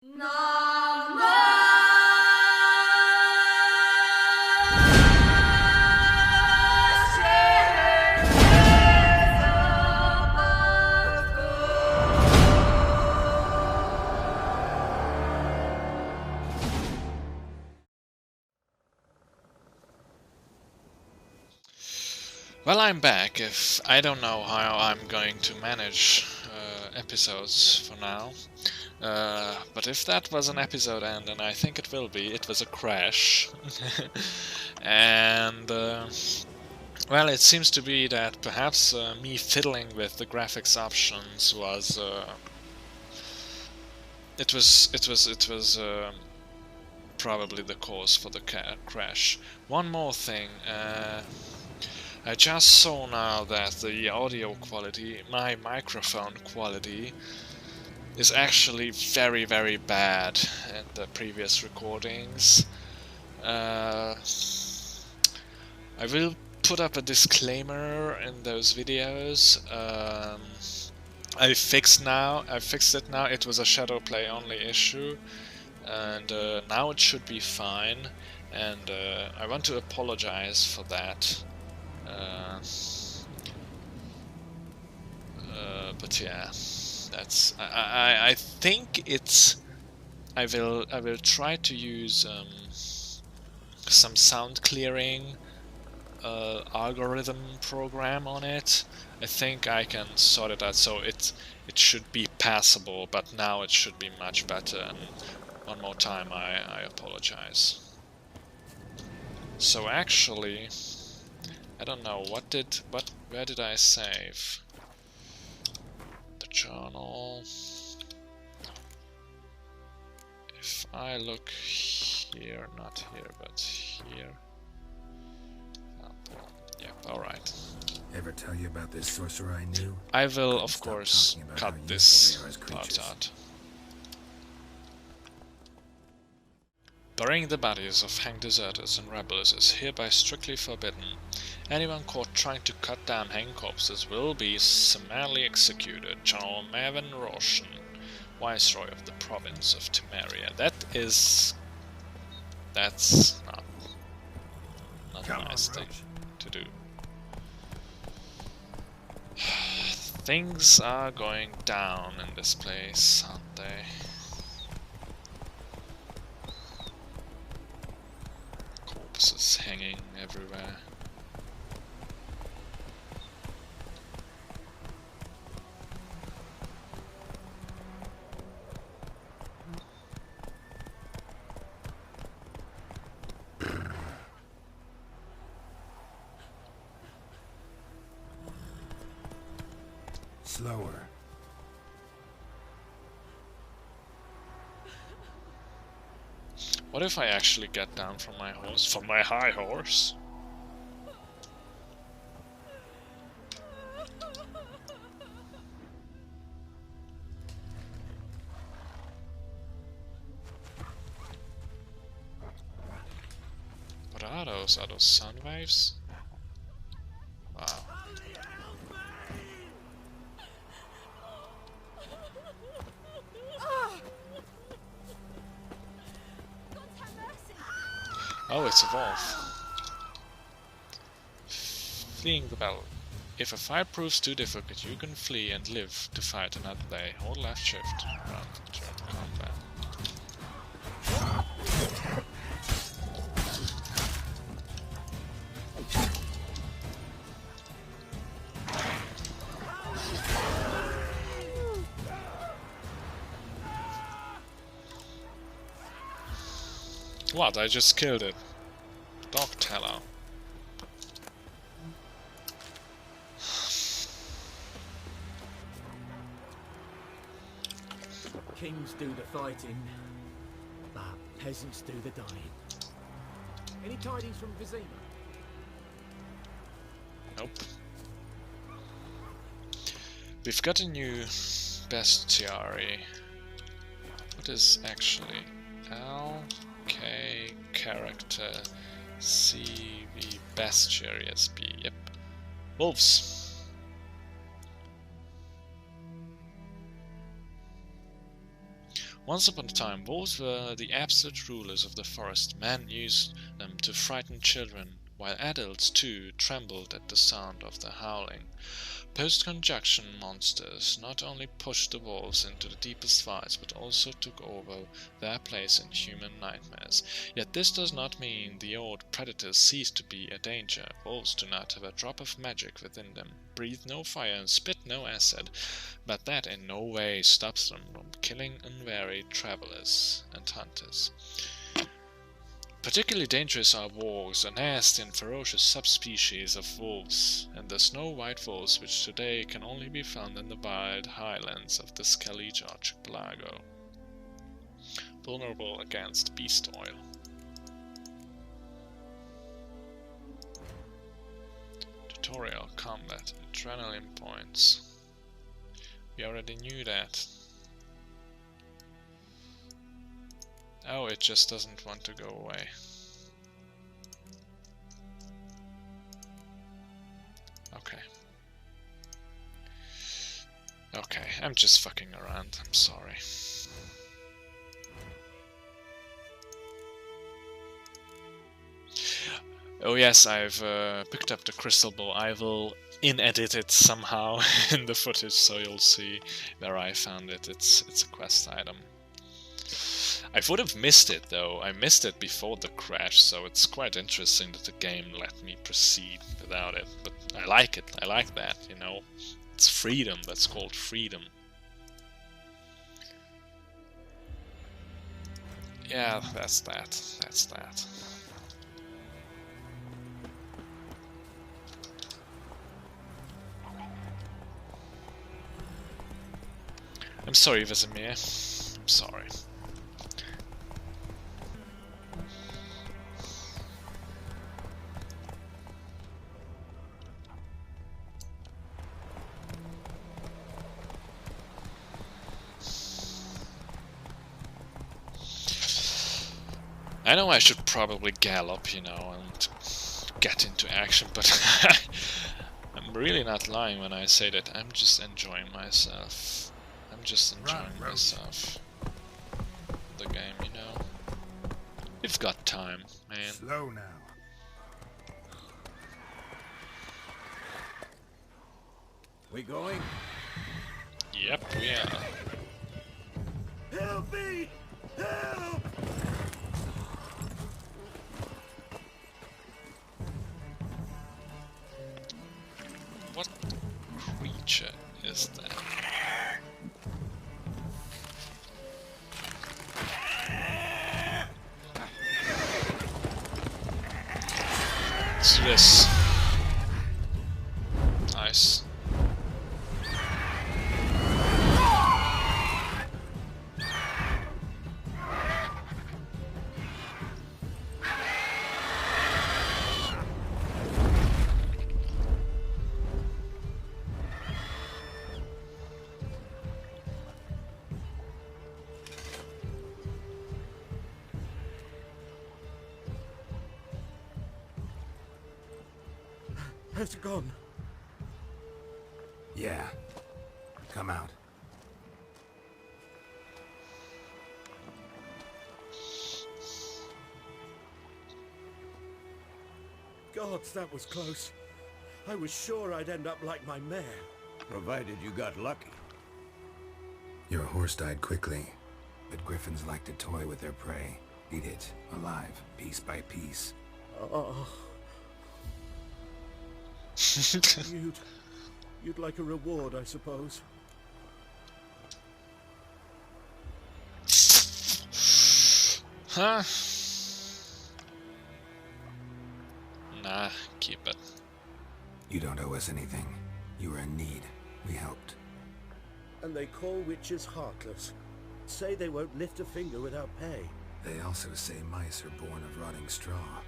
Well, I'm back. I don't know how I'm going to manage episodes for now. But if that was an episode end, and I think it will be, it was a crash. And well, it seems to be that perhaps me fiddling with the graphics options was it was probably the cause for the crash. One more thing. I just saw now that the audio quality, my microphone quality, is actually very, very bad in the previous recordings. I will put up a disclaimer in those videos. I fixed it now. It was a shadow play only issue, and now it should be fine. And I want to apologize for that. But yeah, that's I think it's I will try to use some sound clearing algorithm program on it. I think I can sort it out so it should be passable, but now it should be much better. And one more time, I apologize. So actually, I don't know, where did I save? The journal. If I look here, not here, but here. Yep, alright. Ever tell you about this sorcerer I knew? I will, of course, cut this part out. Burying the bodies of hanged deserters and rebels is hereby strictly forbidden. Anyone caught trying to cut down hanged corpses will be summarily executed. General Mervyn Roshan, Viceroy of the province of Temeria. That's not a nice thing to do. Things are going down in this place, aren't they? Corpses hanging everywhere. Slower. What if I actually get down from my horse, from my high horse? What are those? Are those sound waves? Wow. Oh, it's a wolf. Fleeing the battle. If a fight proves too difficult, you can flee and live to fight another day. Hold left shift. Run to join combat. What? I just killed it. Dog teller. Kings do the fighting, but peasants do the dying. Any tidings from Vizima? Nope. We've got a new bestiary. What is actually LK character CV bestiary SP? Yep. Wolves. Once upon a time, wolves were the absolute rulers of the forest. Men used them to frighten children, while adults too trembled at the sound of their howling. Post-conjunction monsters not only pushed the wolves into the deepest fights, but also took over their place in human nightmares. Yet this does not mean the old predators cease to be a danger. Wolves do not have a drop of magic within them, breathe no fire and spit no acid, but that in no way stops them from killing unwary travelers and hunters. Particularly dangerous are wargs, a nasty and ferocious subspecies of wolves, and the snow-white wolves which today can only be found in the wild highlands of the Skellige archipelago. Vulnerable against beast oil. Tutorial combat, adrenaline points. We already knew that. Oh, it just doesn't want to go away. Okay. Okay, I'm just fucking around, I'm sorry. Oh yes, I've picked up the crystal ball. I will in-edit it somehow in the footage, so you'll see where I found it. It's a quest item. I would have missed it though. I missed it before the crash, so it's quite interesting that the game let me proceed without it. But I like it. I like that, you know. It's freedom. That's called freedom. Yeah, that's that. That's that. I'm sorry, Vesemir. I'm sorry. I know I should probably gallop, you know, and get into action, but I'm really not lying when I say that I'm just enjoying myself. I'm just enjoying myself. The game, you know. We've got time, man. Slow now. We going? Yep, we are. Help me! Help! What creature is that? Let's do this. Nice. Has it gone? Yeah. Come out. Gods, that was close. I was sure I'd end up like my mare. Provided you got lucky. Your horse died quickly, but griffins like to toy with their prey. Eat it, alive, piece by piece. Oh. You'd like a reward, I suppose. Huh? Nah, keep it. You don't owe us anything. You were in need. We helped. And they call witches heartless. Say they won't lift a finger without pay. They also say mice are born of rotting straw.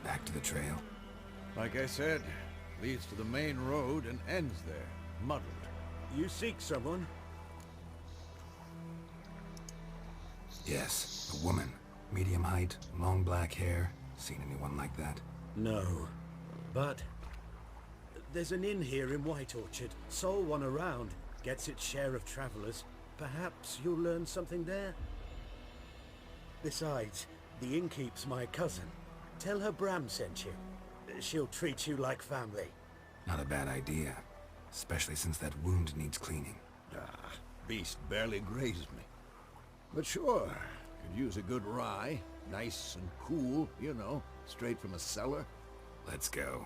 Back to the trail. Like I said, leads to the main road and ends there, muddled. You seek someone? Yes, a woman. Medium height, long black hair. Seen anyone like that? No. But there's an inn here in White Orchard. Sole one around. gets its share of travelers, perhaps you'll learn something there. Besides, the innkeep's my cousin. Tell her Bram sent you. She'll treat you like family. Not a bad idea. Especially since that wound needs cleaning. Ah, beast barely grazed me. But sure, could use a good rye. Nice and cool, you know, straight from a cellar. Let's go.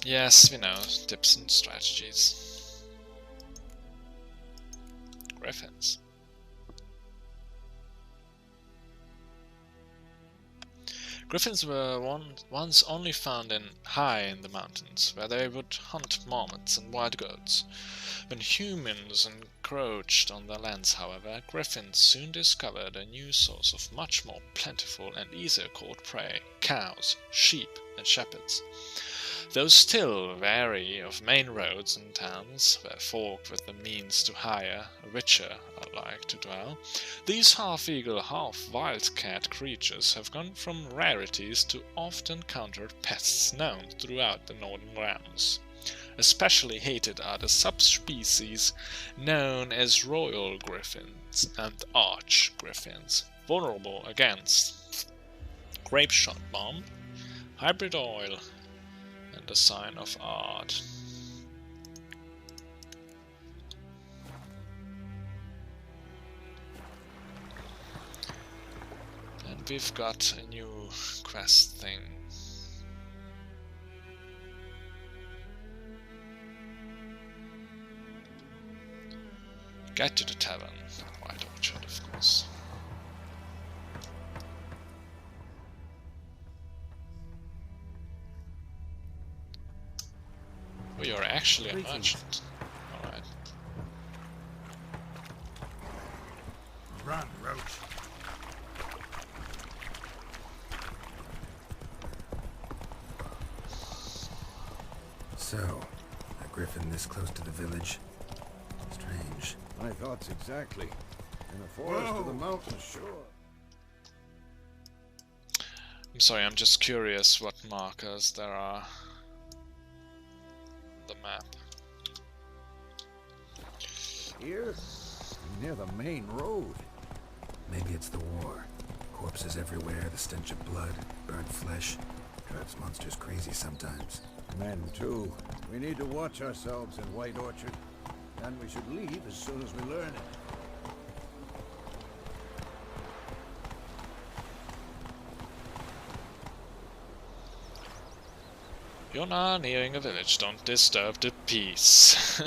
Yes, we know. Tips and strategies. Griffins. Griffins were once only found high in the mountains, where they would hunt marmots and wild goats. When humans encroached on their lands, however, griffins soon discovered a new source of much more plentiful and easier caught prey: cows, sheep, and shepherds. Though still wary of main roads and towns, where folk with the means to hire a witcher are like to dwell, these half-eagle, half-wildcat creatures have gone from rarities to often-countered pests known throughout the northern realms. Especially hated are the subspecies known as royal griffins and arch griffins, vulnerable against grape shot bomb, hybrid oil, and the sign of art. And we've got a new quest thing. Get to the tavern, White Orchard, of course. We are actually a merchant. Alright. Run, Roach. So, a griffin this close to the village? Strange. My thoughts exactly. In the forest of the mountains, sure. I'm sorry, I'm just curious what markers there are. The map. Here? Near the main road. Maybe it's the war. Corpses everywhere, the stench of blood, burnt flesh. Drives monsters crazy sometimes. Men, too. We need to watch ourselves in White Orchard. And we should leave as soon as we learn it. You're now nearing a village, don't disturb the peace.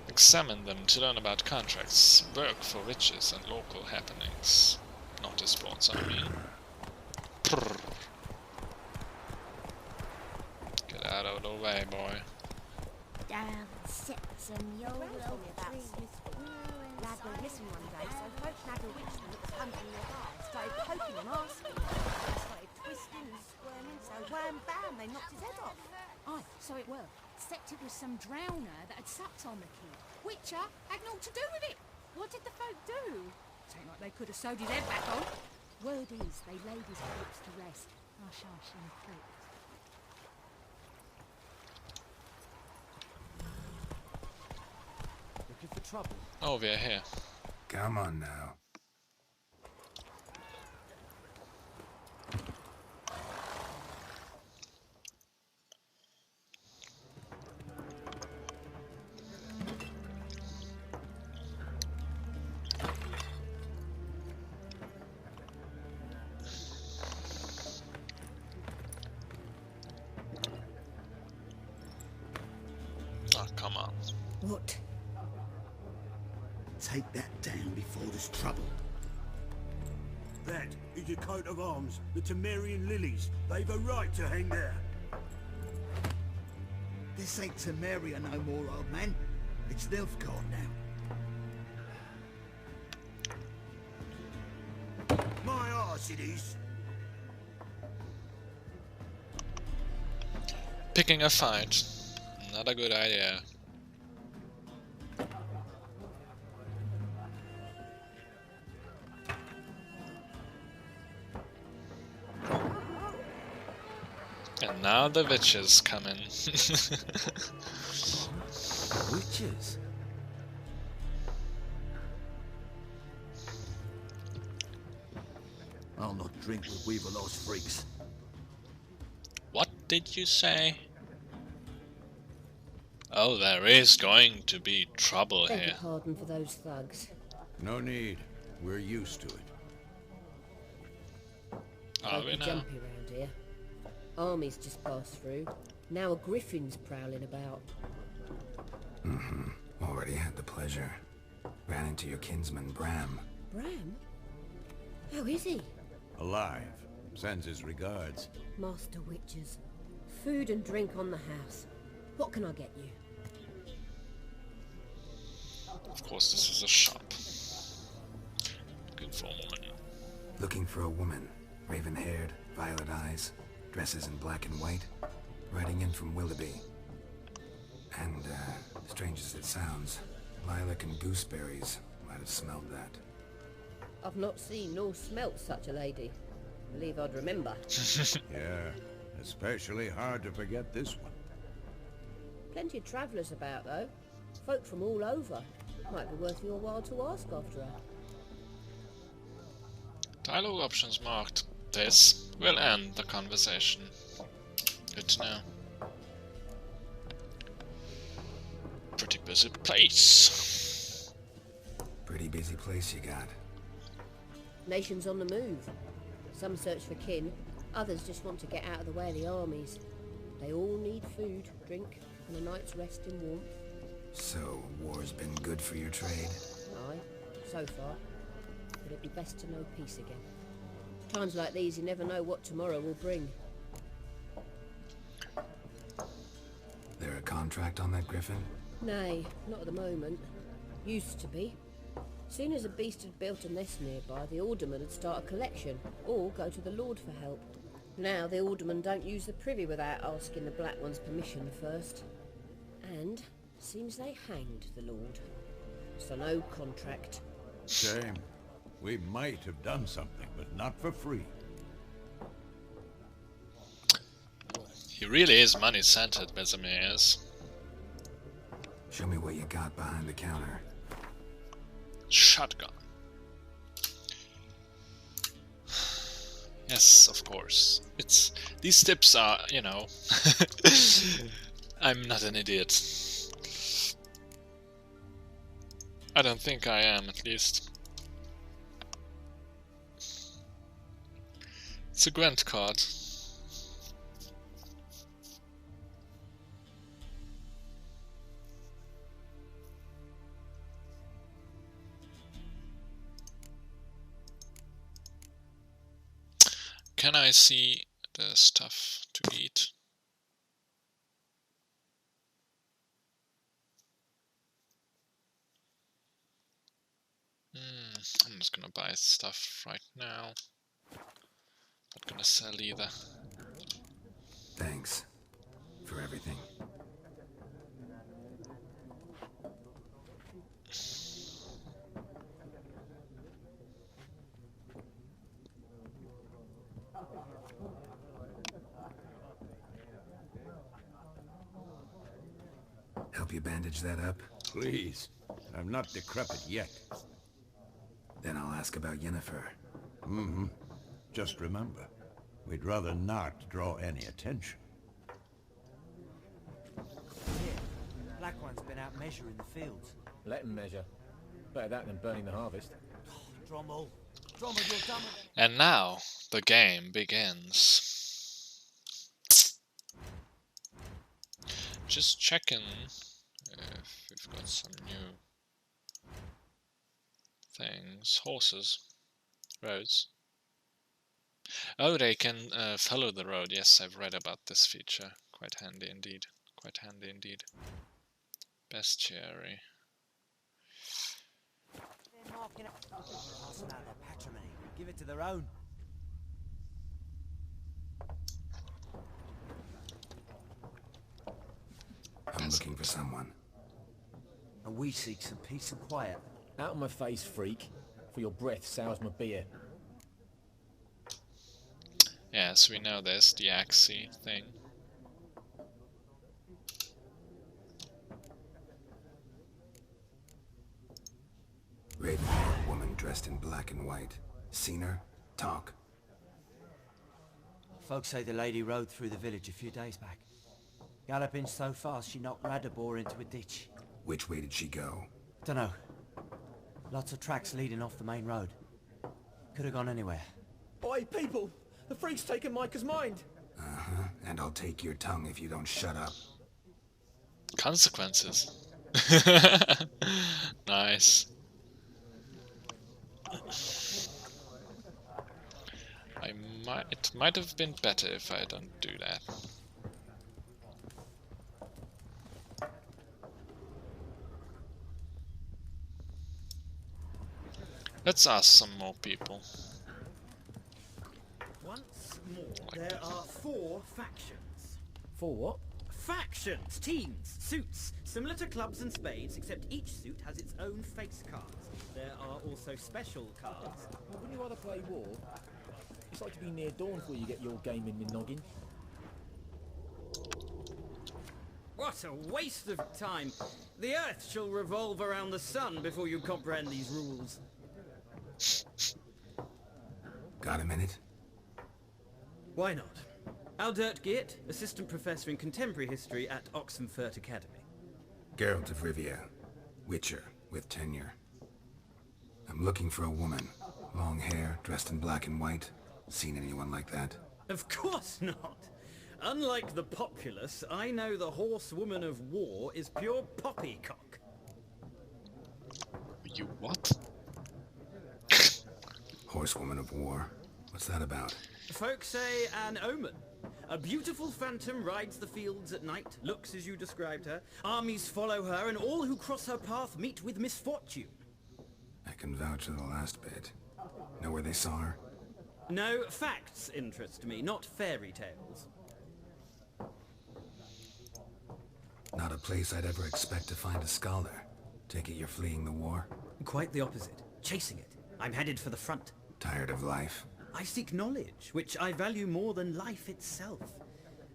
Examine them to learn about contracts, work for witches and local happenings. Not as sports, I mean. Prrr. Get out of the way, boy. Down sits and you'll Lad went missing one day, so folk nagged a witch that was hunting their guy. Started poking and asking. They started twisting and squirming, so wham bam, they knocked his head off. Aye, so it were. Except it was some drowner that had sucked on the kid. Witcher had naught to do with it. What did the folk do? Seemed like they could have sewed his head back on. Word is, they laid his corpse to rest. Hush, hush, and clicked. Looking for trouble? Oh, we're here. Come on now. Oh, come on. What? Take that down before there's trouble. That is a coat of arms, the Temerian lilies. They've a right to hang there. This ain't Temeria no more, old man. It's Nilfgaard now. My arse it is. Picking a fight. Not a good idea. And now the witches come in. Witches? I'll not drink with Weaverlaw's freaks. What did you say? Oh, there is going to be trouble Beg your here. pardon for those thugs. No need. We're used to it. Are we Slightly now? jumpy round here. Armies just passed through. Now a griffin's prowling about. Already had the pleasure. Ran into your kinsman, Bram. Bram? How is he? Alive. Sends his regards. Master witches. Food and drink on the house. What can I get you? Of course, this is a shop. Good for a woman. Looking for a woman. Raven-haired, violet eyes, dresses in black and white. Riding in from Willoughby. And, strange as it sounds, lilac and gooseberries might have smelled that. I've not seen nor smelt such a lady. Believe I'd remember. Yeah. Especially hard to forget this one. Plenty of travellers about, though. Folk from all over. Might be worth your while to ask after her. Dialogue options marked. This will end the conversation. Good to know. Pretty busy place. Pretty busy place you got. Nations on the move. Some search for kin, others just want to get out of the way of the armies. They all need food, drink, and a night's rest in warmth. So, war's been good for your trade? Aye, so far. But it'd be best to know peace again. Times like these, you never know what tomorrow will bring. There a contract on that griffin? Nay, not at the moment. Used to be. Soon as a beast had built a nest nearby, the alderman would start a collection, or go to the Lord for help. Now the aldermen don't use the privy without asking the Black One's permission first. And seems they hanged the Lord. So no contract. Shame. We might have done something, but not for free. He really is money-centered, Vesemir is. Show me what you got behind the counter. Shotgun. Yes, of course. These tips are, you know. I'm not an idiot. I don't think I am, at least. It's a Gwent card. Can I see the stuff to eat? I'm just gonna buy stuff right now. Not gonna sell either. Thanks. For everything. Help you bandage that up? Please. I'm not decrepit yet. Then I'll ask about Yennefer. Mm-hmm. Just remember, we'd rather not draw any attention. Black One's been out measuring the fields. Let them measure. Better that than burning the harvest. Drommel, you're done with it. And now the game begins. Just checking if we've got some new things. Horses. Roads. Oh, they can follow the road. Yes, I've read about this feature. Quite handy indeed. Quite handy indeed. Bestiary. They're marking up. Pass them out their patrimony. Give it to their own. I'm looking for someone. And we seek some peace and quiet. Out of my face, freak. For your breath sours my beer. Yeah, so we know there's the Axie thing. Raven-haired woman dressed in black and white. Seen her? Talk. Folks say the lady rode through the village a few days back. Galloping so fast she knocked Radabor into a ditch. Which way did she go? Dunno. Lots of tracks leading off the main road. Could have gone anywhere. Oi, people! The freak's taken Micah's mind! Uh-huh. And I'll take your tongue if you don't shut up. Consequences. Nice. It might have been better if I don't do that. Let's ask some more people. Once more, Like there this. are 4 factions. For what? Factions, teams, suits, similar to clubs and spades, except each suit has its own face cards. There are also special cards. Wouldn't you rather play war? It's like to be near dawn before you get your game in the noggin. What a waste of time! The Earth shall revolve around the sun before you comprehend these rules. Got a minute? Why not? Aldert Geert, Assistant Professor in Contemporary History at Oxenfurt Academy. Geralt of Rivia. Witcher, with tenure. I'm looking for a woman. Long hair, dressed in black and white. Seen anyone like that? Of course not! Unlike the populace, I know the horsewoman of war is pure poppycock. You what? Horsewoman of war. What's that about? Folk say an omen. A beautiful phantom rides the fields at night, looks as you described her. Armies follow her, and all who cross her path meet with misfortune. I can vouch for the last bit. Know where they saw her? No, facts interest me, not fairy tales. Not a place I'd ever expect to find a scholar. Take it you're fleeing the war? Quite the opposite. Chasing it. I'm headed for the front. Tired of life? I seek knowledge, which I value more than life itself.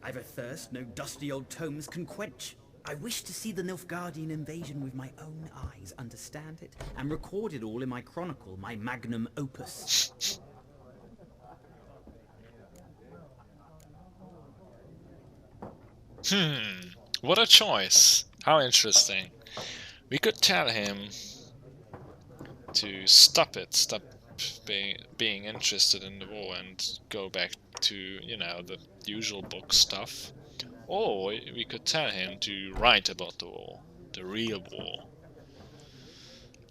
I've a thirst no dusty old tomes can quench. I wish to see the Nilfgaardian invasion with my own eyes, understand it, and record it all in my chronicle, my magnum opus. What a choice. How interesting. We could tell him to stop being interested in the war and go back to, you know, the usual book stuff. Or we could tell him to write about the war, the real war.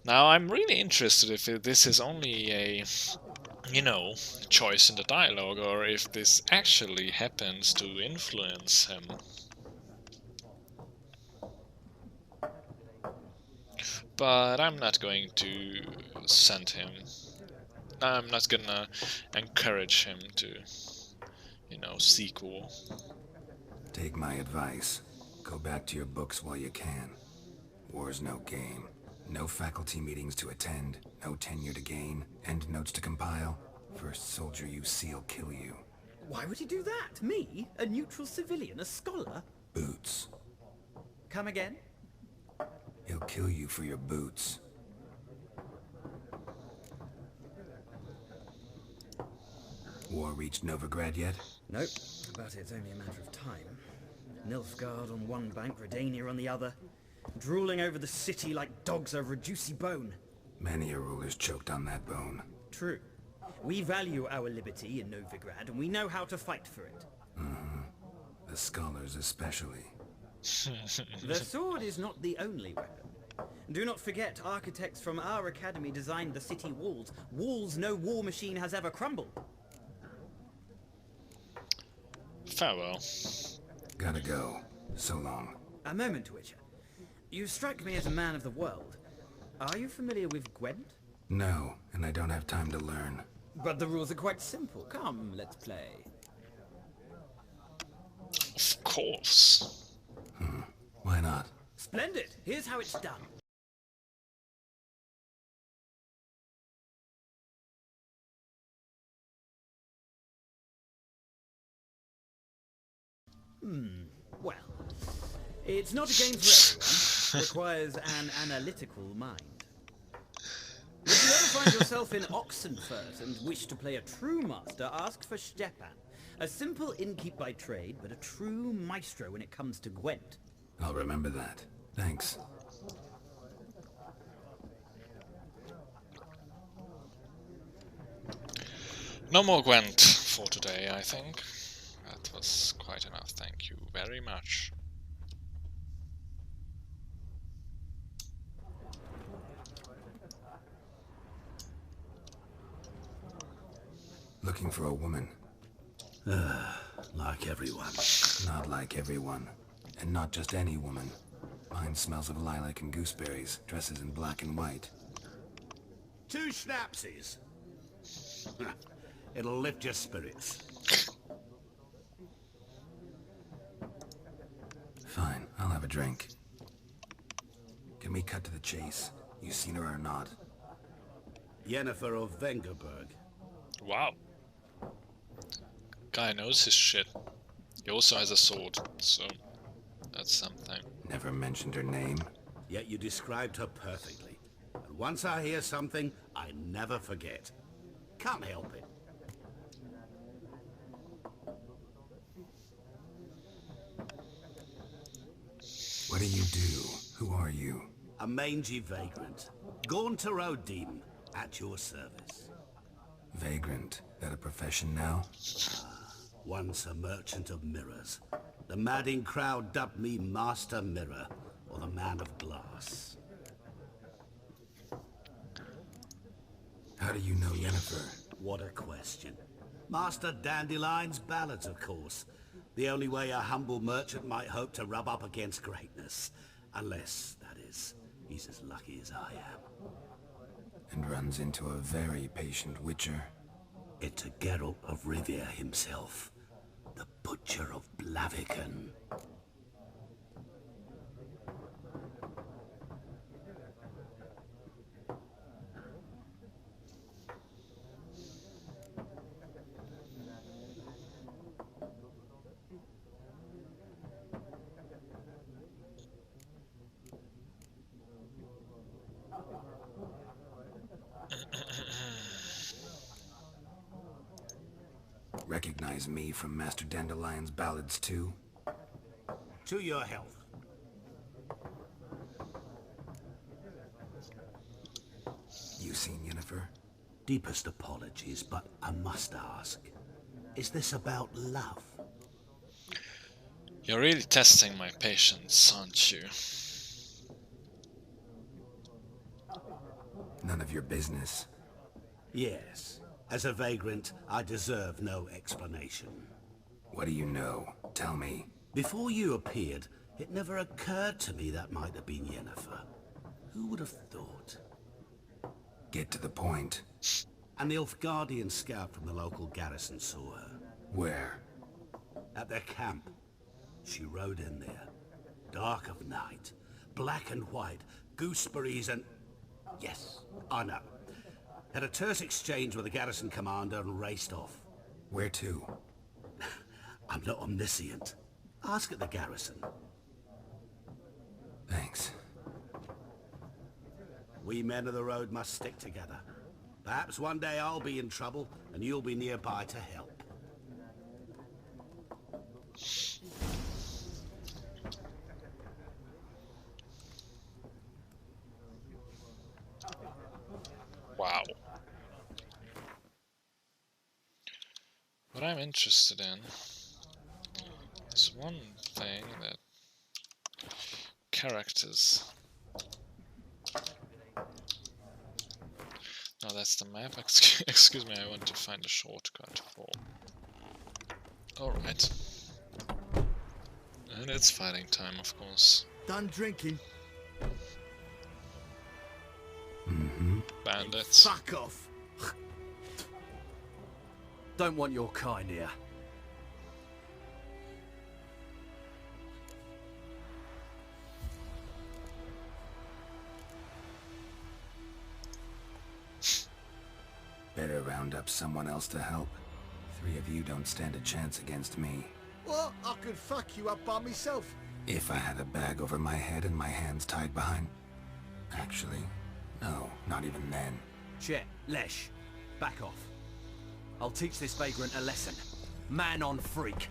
Now I'm really interested if this is only a, you know, choice in the dialogue, or if this actually happens to influence him. But I'm not going to send him. I'm not gonna encourage him to, you know, seek war. Take my advice. Go back to your books while you can. War's no game. No faculty meetings to attend, no tenure to gain, end notes to compile. First soldier you see'll kill you. Why would he do that? Me? A neutral civilian? A scholar? Boots. Come again? He'll kill you for your boots. War reached Novigrad yet? Nope, but it's only a matter of time. Nilfgaard on one bank, Redania on the other. Drooling over the city like dogs over a juicy bone. Many a ruler's choked on that bone. True. We value our liberty in Novigrad, and we know how to fight for it. The scholars especially. The sword is not the only weapon. Do not forget, architects from our academy designed the city walls. Walls no war machine has ever crumbled. Farewell. Gotta go. So long. A moment, Witcher. You strike me as a man of the world. Are you familiar with Gwent? No, and I don't have time to learn. But the rules are quite simple. Come, let's play. Of course. Why not? Splendid! Here's how it's done. Well, it's not a game for everyone. Requires an analytical mind. If you ever find yourself in Oxenfurt and wish to play a true master, ask for Stepan. A simple innkeep by trade, but a true maestro when it comes to Gwent. I'll remember that. Thanks. No more Gwent for today, I think. That was quite enough, thank you very much. Looking for a woman. Like everyone. Not like everyone. And not just any woman. Mine smells of lilac and gooseberries, dresses in black and white. 2 schnapsies. It'll lift your spirits. Fine, I'll have a drink. Can we cut to the chase? You seen her or not? Yennefer of Vengerberg. Wow. Guy knows his shit. He also has a sword, so that's something. Never mentioned her name. Yet you described her perfectly. And once I hear something, I never forget. Can't help it. What do you do? Who are you? A mangy vagrant. Gaunter Odim, at your service. Vagrant. That a profession now? Once a merchant of mirrors. The madding crowd dubbed me Master Mirror, or the Man of Glass. How do you know Yennefer? What a question. Master Dandelion's ballads, of course. The only way a humble merchant might hope to rub up against greatness. Unless, that is, he's as lucky as I am. And runs into a very patient witcher. It's a Geralt of Rivia himself. The Butcher of Blaviken. Recognize me from Master Dandelion's ballads too? To your health. You seen Yennefer? Deepest apologies, but I must ask. Is this about love? You're really testing my patience, aren't you? None of your business. Yes. As a vagrant, I deserve no explanation. What do you know? Tell me. Before you appeared, it never occurred to me that might have been Yennefer. Who would have thought? Get to the point. An Nilfgaardian scout from the local garrison saw her. Where? At their camp. She rode in there. Dark of night. Black and white. Gooseberries and... Yes, I know. Had a terse exchange with the garrison commander and raced off. Where to? I'm not omniscient. Ask at the garrison. Thanks. We men of the road must stick together. Perhaps one day I'll be in trouble and you'll be nearby to help. Wow. What I'm interested in is one thing that characters. No, that's the map. Excuse me, I want to find a shortcut for. Alright. And it's fighting time, of course. Done drinking. Bandits. Fuck off. Don't want your kind here. Better round up someone else to help. 3 of you don't stand a chance against me. What? I could fuck you up by myself. If I had a bag over my head and my hands tied behind... Actually, no, not even then. Chet, Lesh, back off. I'll teach this vagrant a lesson. Man on freak.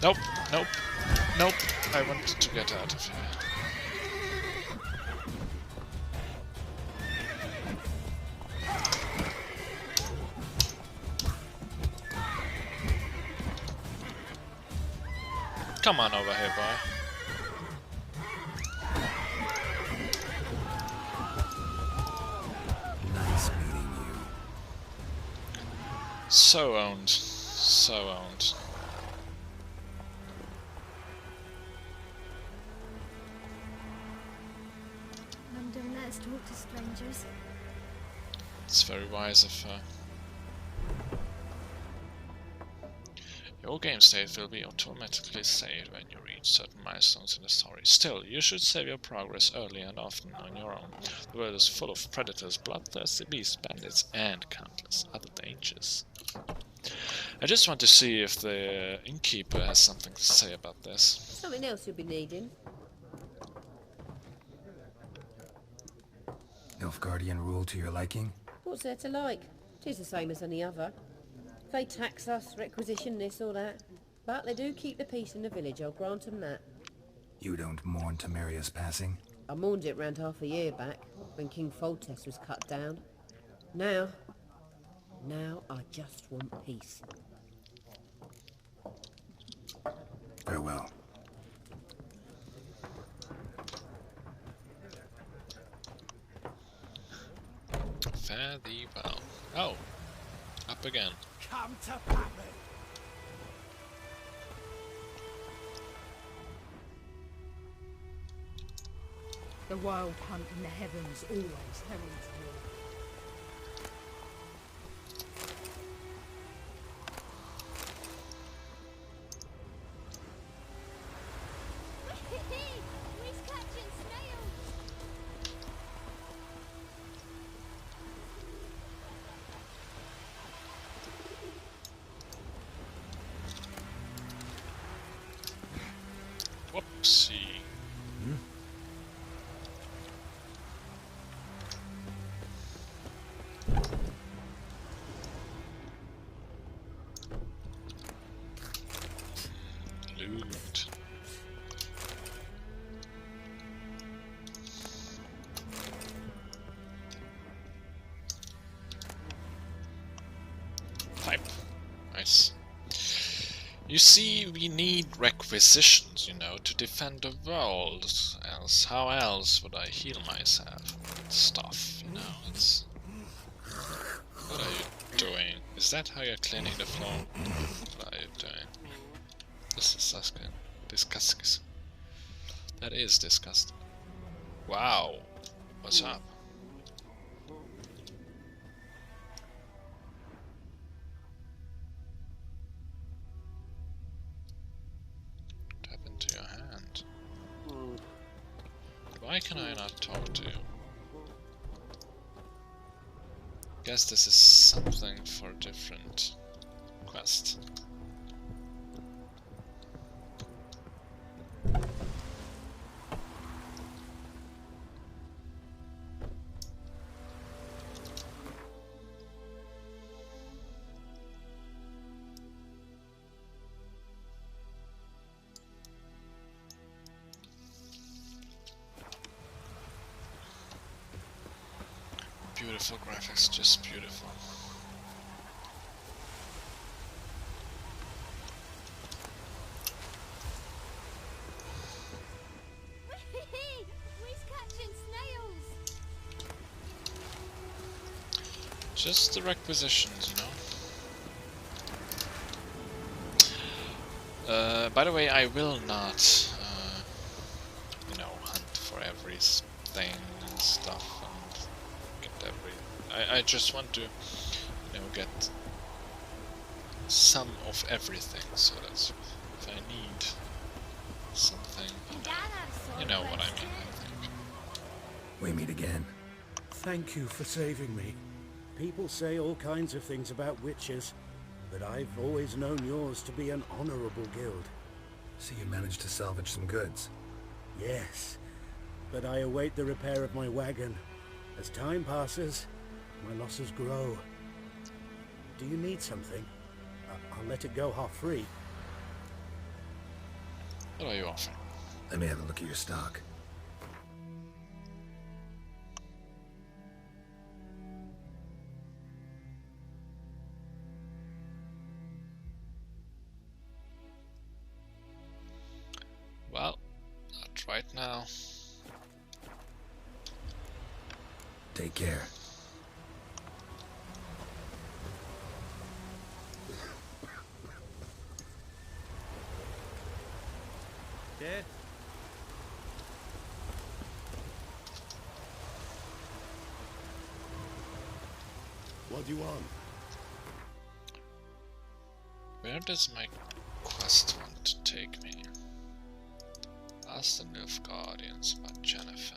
Nope, nope, nope. I want to get out of here. Come on over here, boy. Nice meeting you. So owned. So owned. Don't let us talk to strangers. It's very wise of her. Your game state will be automatically saved when you reach certain milestones in the story. Still, you should save your progress early and often on your own. The world is full of predators, bloodthirsty beasts, bandits, and countless other dangers. I just want to see if the innkeeper has something to say about this. Something else you'll be needing. Nilfgaardian rule to your liking? What's there to like? 'Tis the same as any other. They tax us, requisition this or that. But they do keep the peace in the village, I'll grant them that. You don't mourn Temeria's passing? I mourned it round half a year back, when King Foltest was cut down. Now I just want peace. Farewell. Fare thee well. Oh, up again. Come to Pappy. The wild hunt in the heavens always heralds war. He's catching snails. Whoopsie. Loot. Pipe. Nice. You see, we need requisitions, you know, to defend the world. Else, how else would I heal myself? Stuff, you know, it's... What are you doing? Is that how you're cleaning the floor? What are you doing? This is disgusting. That is disgusting. Wow. What's up? What happened to your hand? Why can I not talk to you? Guess this is something for a different quest. Beautiful graphics, just beautiful. He's catching snails. Just the requisitions, you know. By the way, I will not everything and stuff and get I just want to, you know, get some of everything, so that if I need something, you know what I mean, I think. We meet again. Thank you for saving me. People say all kinds of things about witches, but I've always known yours to be an honorable guild. So you managed to salvage some goods? Yes, but I await the repair of my wagon. As time passes, my losses grow. Do you need something? I'll let it go half-free. What are you offering? Let me have a look at your stock. Well, not right now. Take care. Dead? What do you want? Where does my quest want to take me? Ask the Nilfgaardians about Jennifer.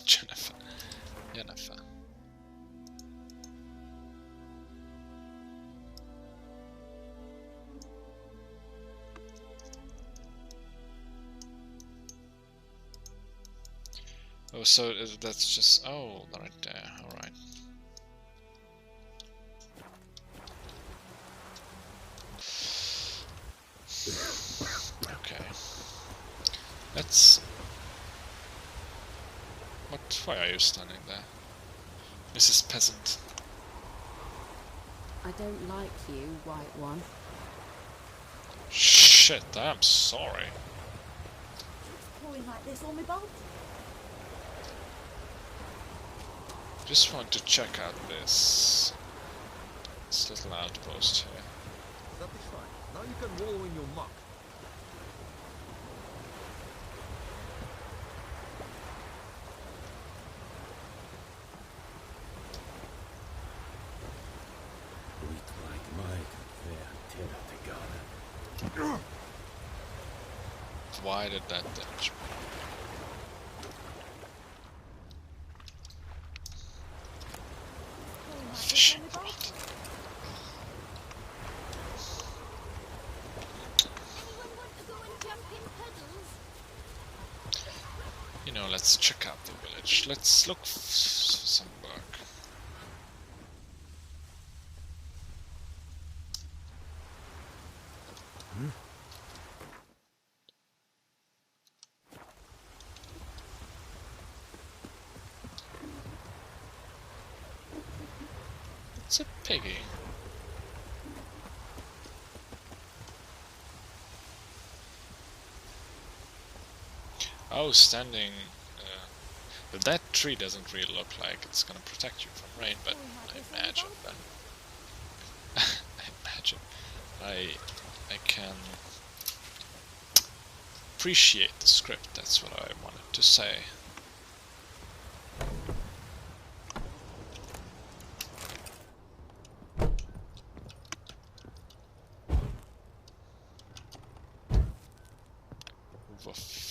Jennifer. Oh, so that's just... oh, right there, alright. Okay. Let's... why are you standing there? Mrs. Peasant. I don't like you, White One. Shit, I'm sorry. Pouring like this on my boat. Just want to check out this little outpost here. That is fine. Now you can wallow in your muck. Why did that damage me? Fishing rod. You know, let's check out the village. Let's look for some work. It's a piggy. Oh, standing... but that tree doesn't really look like it's gonna protect you from rain, but I imagine that... I can appreciate the script, that's what I wanted to say. Woof.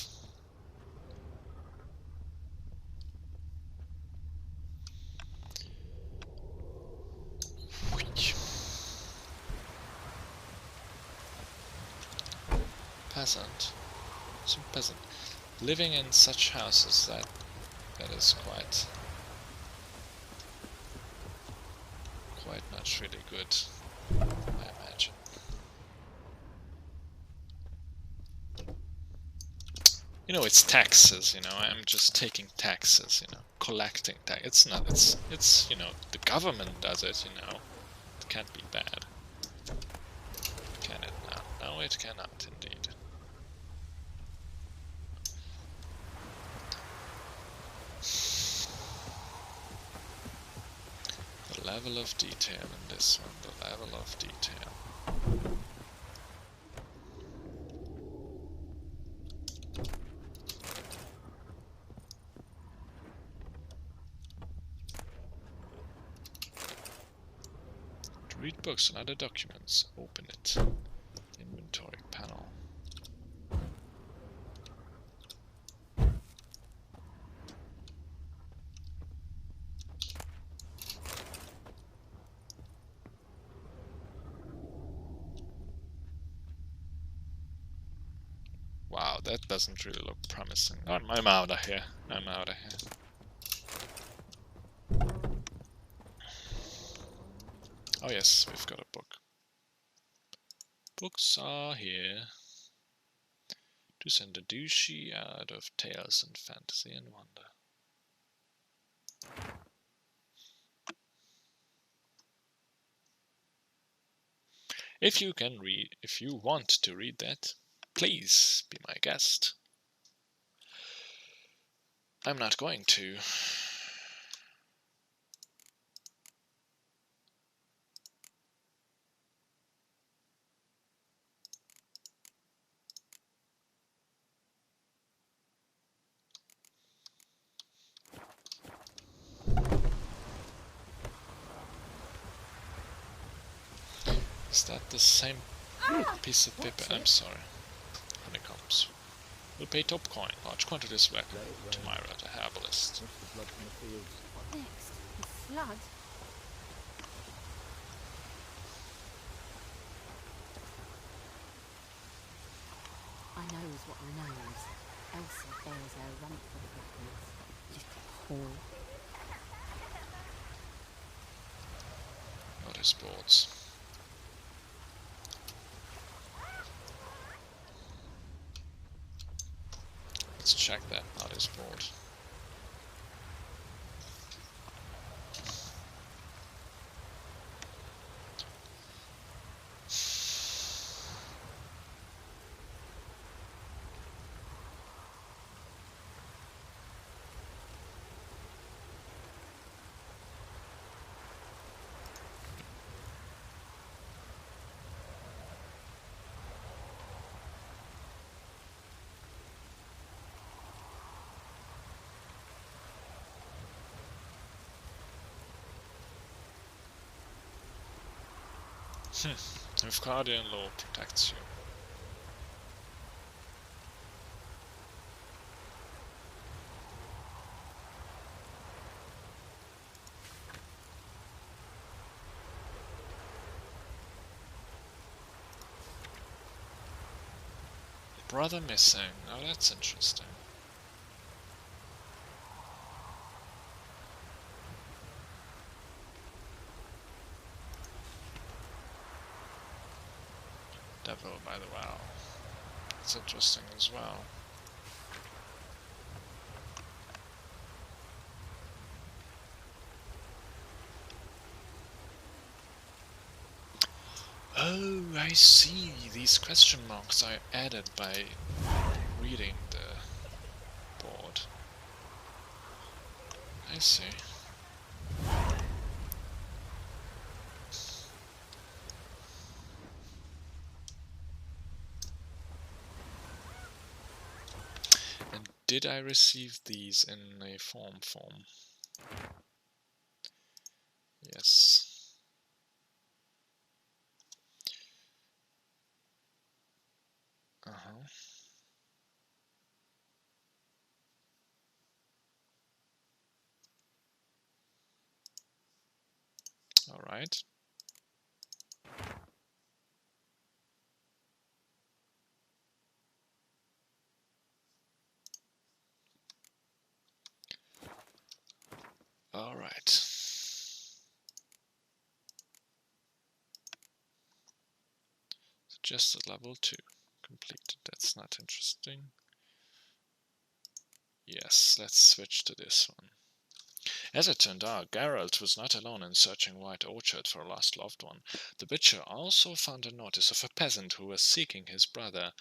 Peasant. Some peasant. Living in such houses, that is quite not really good, I imagine. You know, it's taxes, you know, I'm just taking taxes, you know, collecting tax. It's, you know, the government does it, you know. It can't be bad. Can it now? No, it cannot, indeed. The level of detail in this one, the level of detail. Read books and other documents. Open it. Inventory panel. Wow, that doesn't really look promising. Oh, I'm out of here. I'm out of here. Oh yes, we've got a book. Books are here. To send a douchey out of tales and fantasy and wonder. If you want to read that, please be my guest. I'm not going to. Is that the same piece of paper? I'm sorry. Honeycombs. We'll pay top coin. Large quantities back to Myra, the herbalist. Next, the flood. I knows what I knows. Elsa bears her rump for the blackness. Little whore. Notice boards. Let's check that notice board. If Guardian Law protects you. Brother missing. Oh, that's interesting. Devil by the well. That's interesting as well. Oh, I see. These question marks are added by reading the board. I see. And did I receive these in a form? Yes. All right. All right. Suggested level 2 completed. That's not interesting. Yes, let's switch to this one. As it turned out, Geralt was not alone in searching White Orchard for a lost loved one. The butcher also found a notice of a peasant who was seeking his brother.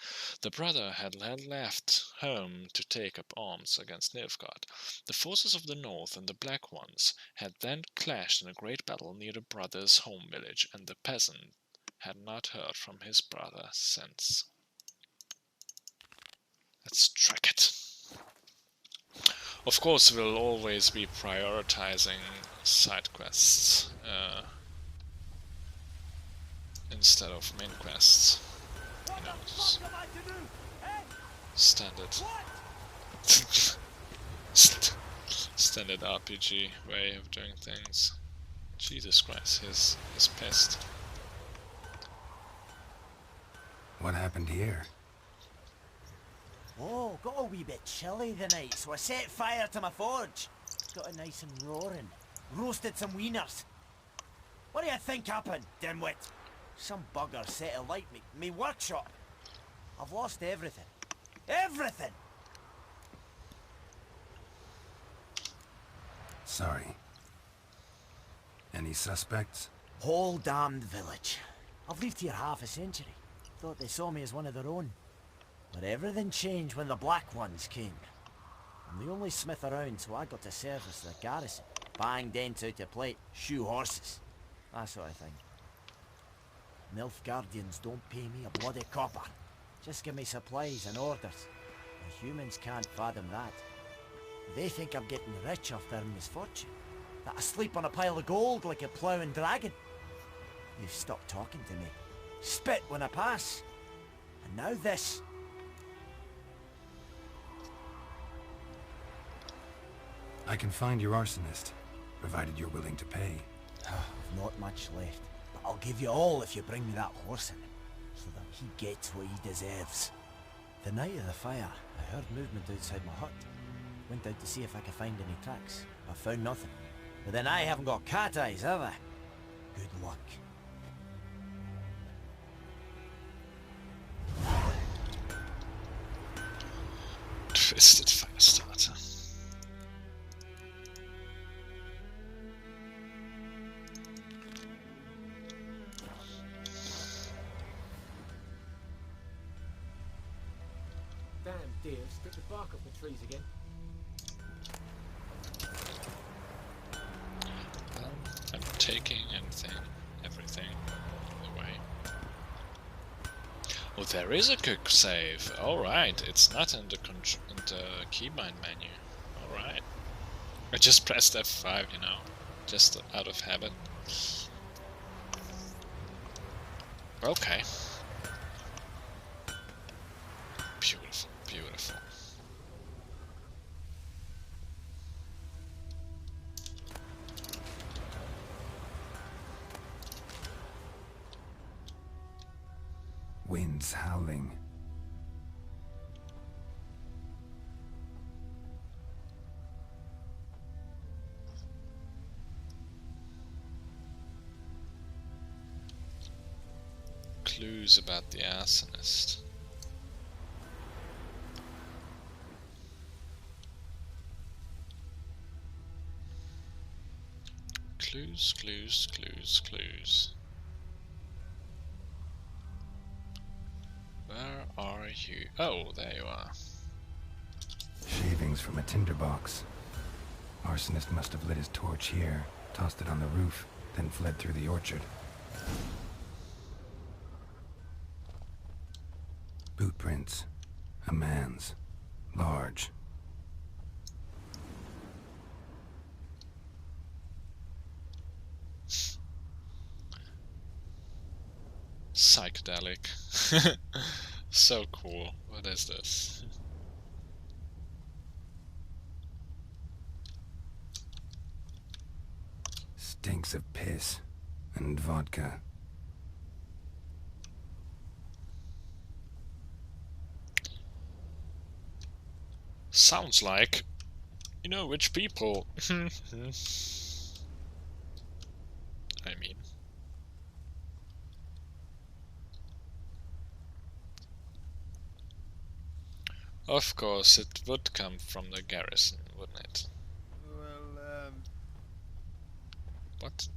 The brother had left home to take up arms against Nilfgaard. The forces of the North and the Black Ones had then clashed in a great battle near the brother's home village, and the peasant had not heard from his brother since. Let's track it. Of course, we'll always be prioritizing side quests. instead of main quests. You know, standard standard RPG way of doing things. Jesus Christ, he's pissed. What happened here? Oh, got a wee bit chilly the night, so I set fire to my forge. Got it nice and roaring. Roasted some wieners. What do you think happened, dimwit? Some bugger set alight me workshop. I've lost everything. Everything! Sorry. Any suspects? Whole damned village. I've lived here half a century. Thought they saw me as one of their own. But everything changed when the Black Ones came. I'm the only smith around, so I got to service the garrison. Bang dents out your plate, shoe horses. That sort of thing. Nilfgaardians don't pay me a bloody copper. Just give me supplies and orders. The humans can't fathom that. They think I'm getting rich off their misfortune. That I sleep on a pile of gold like a ploughing dragon. They've stopped talking to me. Spit when I pass. And now this. I can find your arsonist, provided you're willing to pay. I've not much left, but I'll give you all if you bring me that horse in, so that he gets what he deserves. The night of the fire, I heard movement outside my hut. Went out to see if I could find any tracks. I found nothing. But then I haven't got cat eyes, have I? Good luck. Twisted Firestarter. Damn deer, strip the bark off the trees again. I'm taking everything away. Oh, there is a quick save. All right, it's not in the keybind menu. All right, I just pressed F5, you know, just out of habit. Okay. Beautiful, beautiful. Winds howling. Clues about the arsonist. Clues, clues, clues, clues. Where are you? Oh, there you are. Shavings from a tinderbox. Arsonist must have lit his torch here, tossed it on the roof, then fled through the orchard. Boot prints. A man's. Large. Psychedelic. So cool. What is this? Stinks of piss and vodka. Sounds like, you know, which people. I mean. Of course, it would come from the garrison, wouldn't it? Well, What?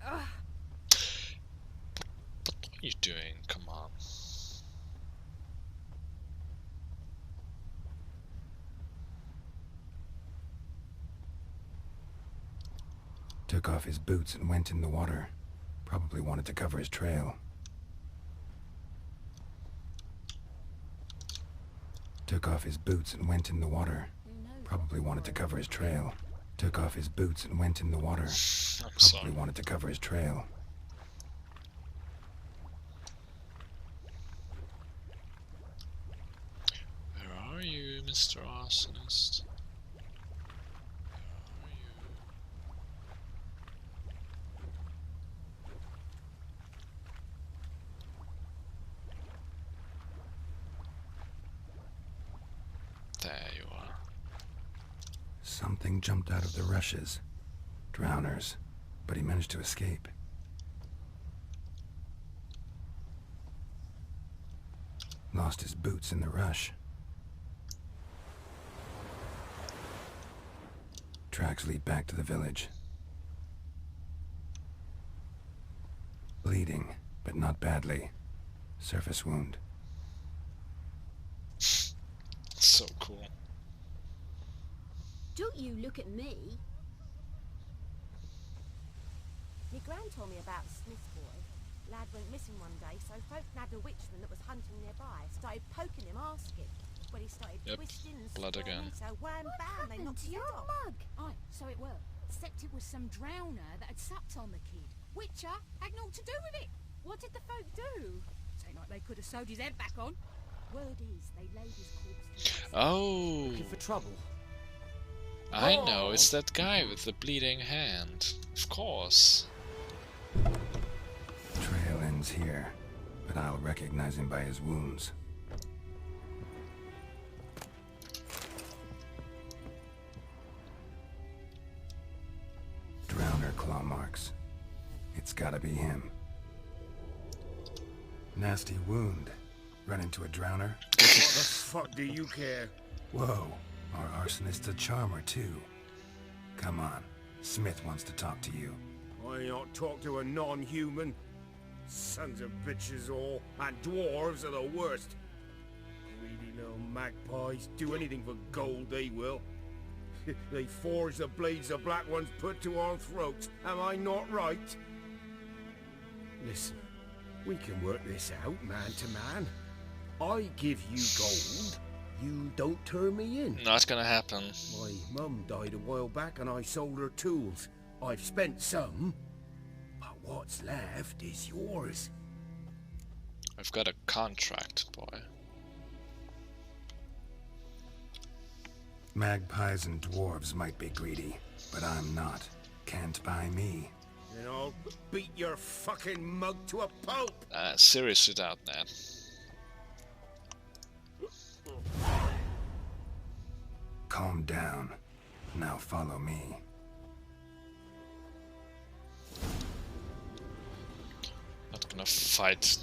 What are you doing? Come on. Took off his boots and went in the water. Probably wanted to cover his trail. Took off his boots and went in the water. Probably wanted to cover his trail. Took off his boots and went in the water. Probably wanted to cover his trail. Where are you, Mr. Arsonist? Where are you? There you are. Something jumped out of the rushes. Drowners. But he managed to escape. Lost his boots in the rush. Tracks lead back to the village. Bleeding, but not badly. Surface wound. So cool. Don't you look at me. Me gran told me about Smith's boy. Lad went missing one day, so folk nabbed a witchman that was hunting nearby. Started poking him, asking. When he started twisting and blood again. so wham bam, they knocked his head off. Mug? Aye, so it were. Except it was some drowner that had supped on the kid. Witcher had naught to do with it. What did the folk do? Ain't like they could have sewed his head back on. Word is, they laid his corpse to rest. Oh! Looking for trouble? I know, it's that guy with the bleeding hand. Of course. Trail ends here, but I'll recognize him by his wounds. Drowner claw marks. It's gotta be him. Nasty wound. Run into a drowner? What the fuck do you care? Whoa, our arsonist's a charmer too. Come on, Smith wants to talk to you. I ain't not talk to a non-human. Sons of bitches all, and dwarves are the worst. Greedy little magpies, do anything for gold they will. They forge the blades the black ones put to our throats, am I not right? Listen, we can work this out man to man. I give you gold, you don't turn me in. Not gonna happen. My mum died a while back and I sold her tools. I've spent some, but what's left is yours. I've got a contract, boy. Magpies and dwarves might be greedy, but I'm not. Can't buy me. And I'll beat your fucking mug to a pulp! Seriously doubt that. Calm down. Now follow me. Not gonna fight.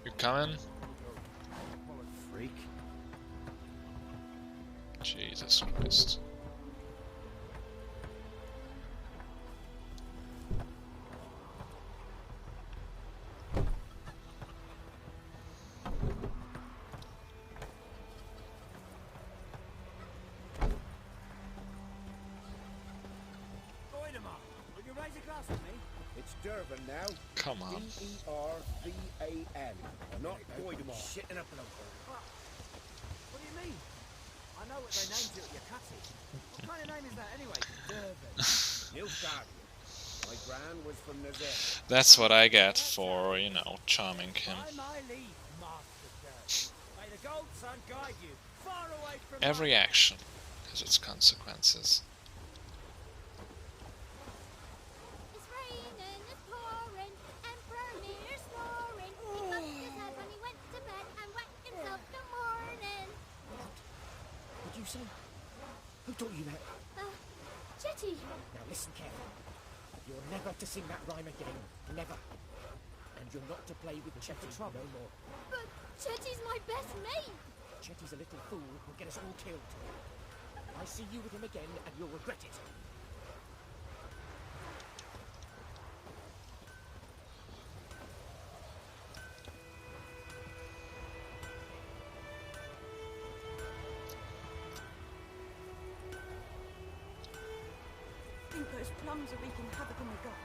You coming? Freak. Jesus Christ. It's Durban now. Come on. D-E-R-V-A-N. Not Goidemar. Shitting up local. What do you mean? I know what they named it at your cottage. What kind of name is that anyway? Durban. Nilfgaardian. My gran was from Nazir. That's what I get for, you know, charming him. By my leave, Master Geralt. May the gold sun guide you far away from Every action has its consequences. It's raining, it's pouring, Emperor Lear's snoring. He bumped his head when he went to bed and whacked himself in the morning. What did you say? Who taught you that? Chetty. Now listen carefully. You're never to sing that rhyme again. Never. And you're not to play with Chetty no more. But Chetty's my best mate. Chetty's a little fool who'll get us all killed. I see you with him again and you'll regret it. Think those plums are wreaking havoc on the gut.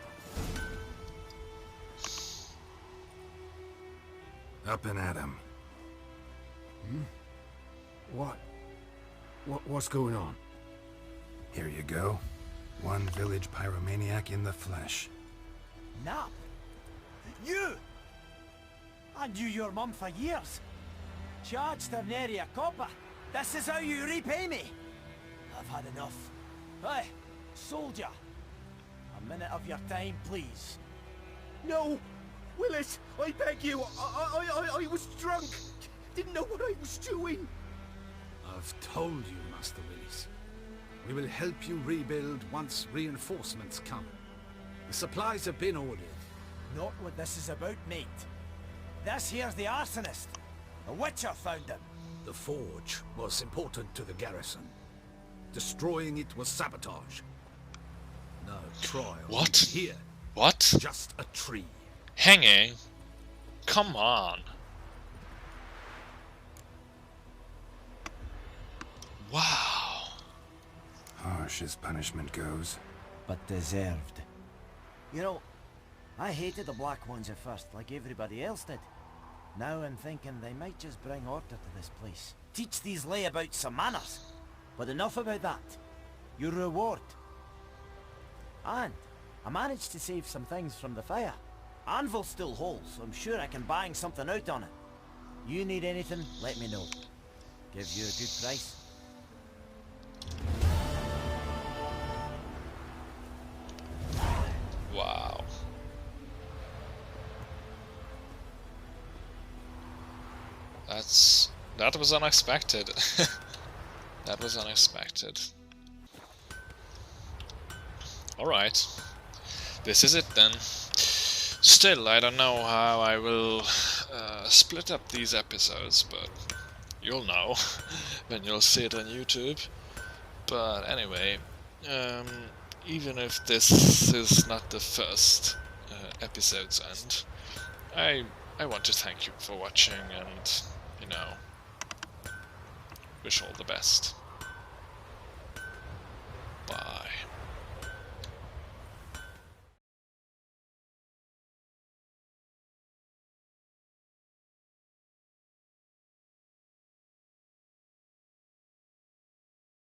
Up and at 'em. What's going on? Here you go. One village pyromaniac in the flesh. Nap? You! I knew your mum for years. Charged her nary a copper. This is how you repay me. I've had enough. Hey, soldier. A minute of your time, please. No! Willis, I beg you. I was drunk. Didn't know what I was doing. I've told you, Master Willis. We will help you rebuild once reinforcements come. The supplies have been ordered. Not what this is about, mate. This here's the arsonist. The Witcher found him. The forge was important to the garrison. Destroying it was sabotage. No trial. What? Here. What? Just a tree. Hanging? Come on. Wow. Harsh as punishment goes. But deserved. You know, I hated the Black Ones at first, like everybody else did. Now I'm thinking they might just bring order to this place. Teach these layabouts some manners. But enough about that. Your reward. And I managed to save some things from the fire. Anvil's still whole, so I'm sure I can bang something out on it. You need anything, let me know. Give you a good price. Wow. That was unexpected. That was unexpected. Alright. This is it then. Still, I don't know how I will split up these episodes, but you'll know when you'll see it on YouTube. But anyway, even if this is not the first episode's end, I want to thank you for watching and, you know, wish all the best. Bye.